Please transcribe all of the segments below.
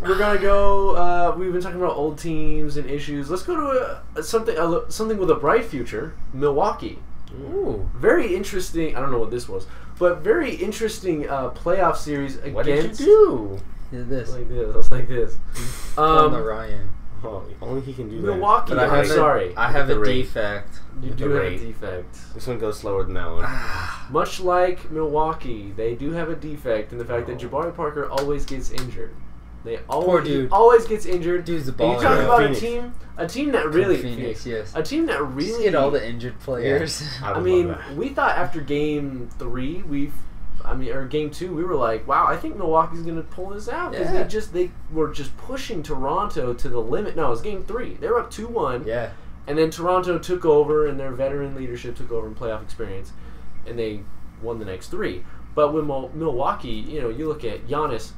we're gonna go. We've been talking about old teams and issues. Let's go to something with a bright future. Milwaukee. Ooh, very interesting. I don't know what this was, but very interesting playoff series against. What did you do? did this. Like this. I was like this. On the Ryan. Oh, only he can do Milwaukee. But I have I have a the rate. defect. You with do the have a rate. defect. that. This one goes slower than that one. Much like Milwaukee, they do have a defect in the fact that Jabari Parker always gets injured. Poor dude. He always gets injured. Dude's the And ball. you talk Yeah. about Phoenix. a team that really Phoenix, yes. a team that Just really get all the injured players. I, I would mean, love that. we thought after game 3, or game 2, we were like, wow, I think Milwaukee's going to pull this out because Yeah. they were just pushing Toronto to the limit. No, it was game 3. They were up 2-1. Yeah. And then Toronto took over, and their veteran leadership took over in playoff experience, and they won the next 3. But with Milwaukee, you look at Giannis,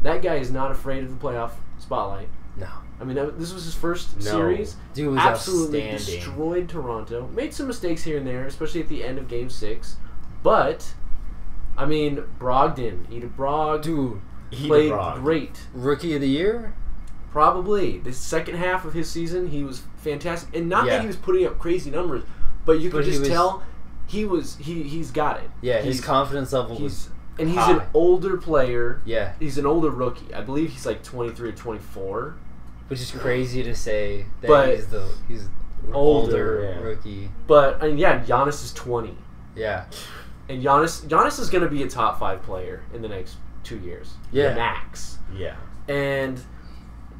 that guy is not afraid of the playoff spotlight. No. I mean, this was his first No. series. Dude was Absolutely outstanding. destroyed Toronto. Made some mistakes here and there, especially at the end of Game 6. But, I mean, Brogdon, Edith Brog, Dude, played great. Rookie of the Year? Probably. The second half of his season, he was fantastic. And not Yeah. that he was putting up crazy numbers, but you could But he just was- tell he's got it. Yeah, his He's- confidence level was And he's high. an older player. Yeah, He's an older rookie. I believe he's like 23 or 24. which is crazy to say that But he's older, older yeah. rookie. But, I mean, yeah, Giannis is 20. Yeah. And Giannis is going to be a top 5 player in the next 2 years. Yeah. Max. Yeah. And,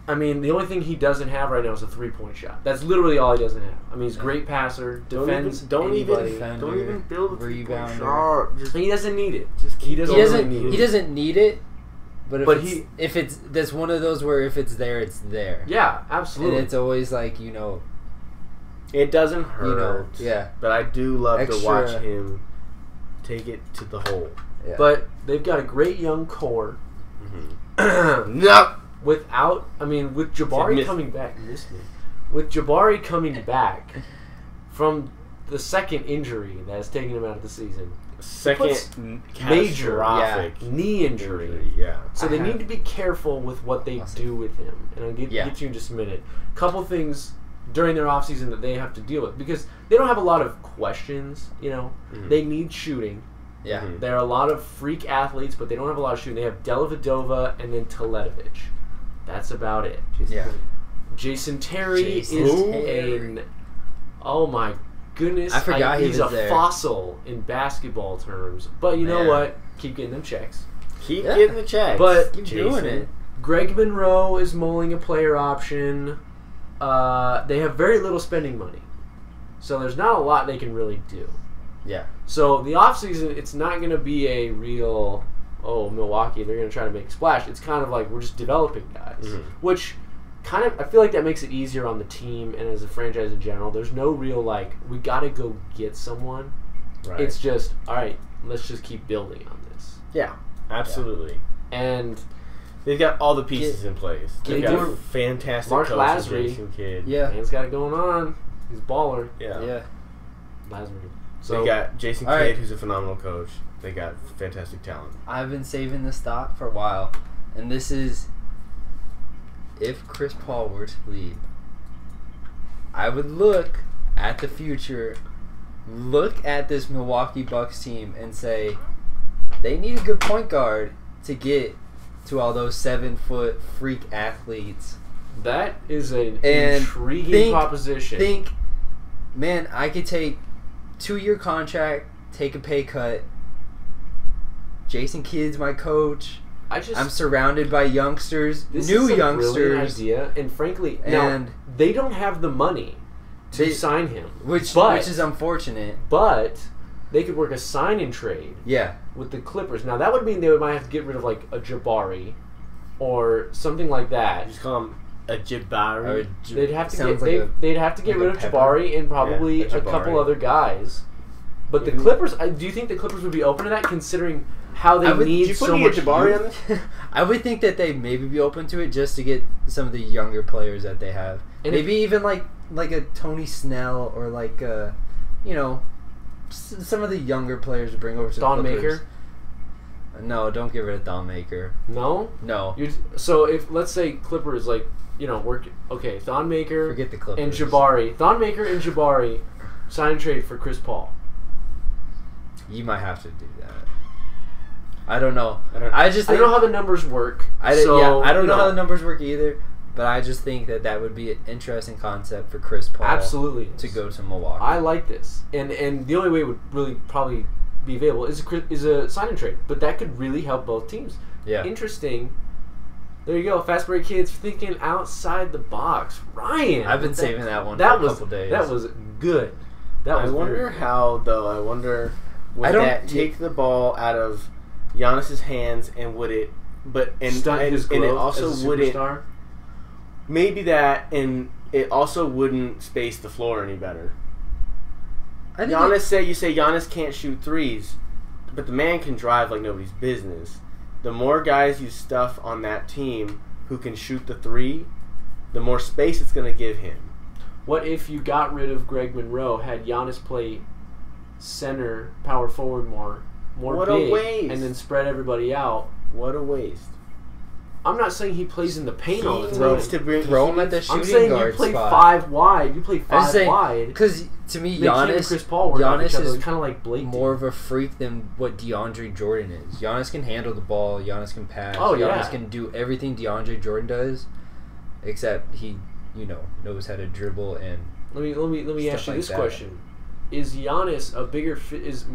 I mean, the only thing he doesn't have right now is a 3-point shot. That's literally all he doesn't have. I mean, he's a great passer, defends Don't anybody. even build a Rebounder. shot. Just He doesn't need it. Just He keep doesn't He really doesn't. need He it. doesn't need it. But But if it's that's one of those where if it's there, it's there. Yeah, And absolutely. it's always like It doesn't hurt. yeah. But I do love Extra- to watch him take it to the hole. Yeah. But they've got a great young core. No. With Jabari Miss- coming back, you missed me. With Jabari coming back from the second injury that has taken him out of the season, Second major catastrophic knee injury. Yeah. So they need to be careful with what they do with him. And I'll get you in just a minute. Couple things during their offseason that they have to deal with. Because they don't have a lot of questions, They need shooting. Yeah. There are a lot of freak athletes, but they don't have a lot of shooting. They have Dellavedova and then Teletovic. That's about it. Yeah. Jason Terry Jason is Terry. oh my goodness. I forgot he he's was a there. fossil in basketball terms. But you know Man. what? Keep getting them checks. Keep Yeah. getting the checks. But Keep doing it. Greg Monroe is mulling a player option. They have very little spending money. So there's not a lot they can really do. Yeah. So the offseason, it's not going to be a real, Milwaukee, they're going to try to make a splash. It's kind of like we're just developing guys. Which kind of, I feel like that makes it easier on the team and as a franchise in general. There's no real, we got to go get someone. Right. It's just, all right, let's just keep building on this. Yeah, absolutely. And They've got all the pieces in place. They They've got do. a fantastic Mark coach, Lasry. Jason Kidd. Yeah. man's got it going on. He's a baller. Yeah. Lazarus. So So they got Jason all Kidd, right. who's a phenomenal coach. They got fantastic talent. I've been saving this thought for a while, and this is if Chris Paul were to leave, I would look at the future, look at this Milwaukee Bucks team, and say they need a good point guard to get to all those 7-foot freak athletes. that is an And intriguing proposition. Think, man, I could take 2-year contract, take a pay cut. Jason Kidd's my coach. I'm surrounded by youngsters, this new is a youngsters, brilliant idea, and frankly, and now they don't have the money to They- sign him, which is unfortunate. but they could work a sign and trade Yeah, with the Clippers. Now that would mean they might have to get rid of like a Jabari or something like that. Just call him a Jabari. They'd have to sounds get like they'd have to get like rid a of pepper. Jabari and probably Yeah, a a couple Jabari. other guys. But the Mhm. Clippers, do you think the Clippers would be open to that, considering how they need Did you put so any much Jabari youth? on this? I would think that they maybe be open to it just to get some of the younger players that they have. And Maybe even like a Tony Snell or some of the younger players to bring over to Don the Clippers. Maker? No, don't get rid of Thon Maker. No? No. So if, let's say Clippers, like, you know, Thon Maker Forget the Clippers. and Jabari. Thon Maker and Jabari sign and trade for Chris Paul. You might have to do that. I don't know. I don't know how the numbers work. I don't know how the numbers work either. But I just think that would be an interesting concept for Chris Paul. Absolutely. To go to Milwaukee. I like this, and the only way it would really probably be available is a sign and trade. But that could really help both teams. Yeah. Interesting. There you go, Fastbreak Kids thinking outside the box. Ryan, I've been saving that one for a couple days. That was good. I wonder how though. I wonder would that take the ball out of Giannis's hands, and would it? Stunt his growth and it also as a wouldn't. superstar? Maybe that, and it also wouldn't space the floor any better. You say Giannis can't shoot threes, but the man can drive like nobody's business. The more guys you stuff on that team who can shoot the three, the more space it's going to give him. What if you got rid of Greg Monroe, had Giannis play center, power forward more what big, a waste. and then spread everybody out? What a waste. I'm not saying he plays in the paint all the time. Throw him at the shooting guard spot. I'm saying you play 5 wide. You play 5 wide. Because to me, Giannis is kind of like Blake. More of a freak than what DeAndre Jordan is. Giannis can handle the ball. Giannis can pass. Oh, Giannis can do everything DeAndre Jordan does, except he, knows how to dribble and. Let me ask you this question: Is Giannis a bigger? Is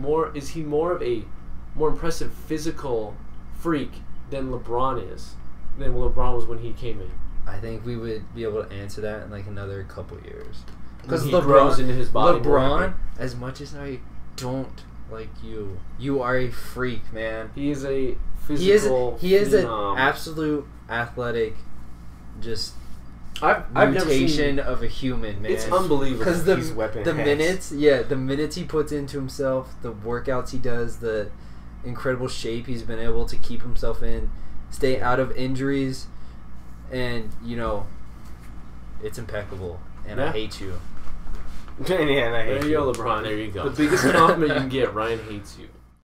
he more of a more impressive physical freak than LeBron is? Than LeBron was when he came in. I think we would be able to answer that in like another couple years. Because LeBron grows into his body. LeBron, as much as I don't like you are a freak, man. He is a physical. He is an absolute athletic, just I've mutation never seen, of a human, man. It's unbelievable. Because the minutes he puts into himself, the workouts he does, the incredible shape he's been able to keep himself in. Stay out of injuries, and it's impeccable. And I hate you. And I hate you. There you go, LeBron. There you go. The biggest compliment you can get: Ryan hates you.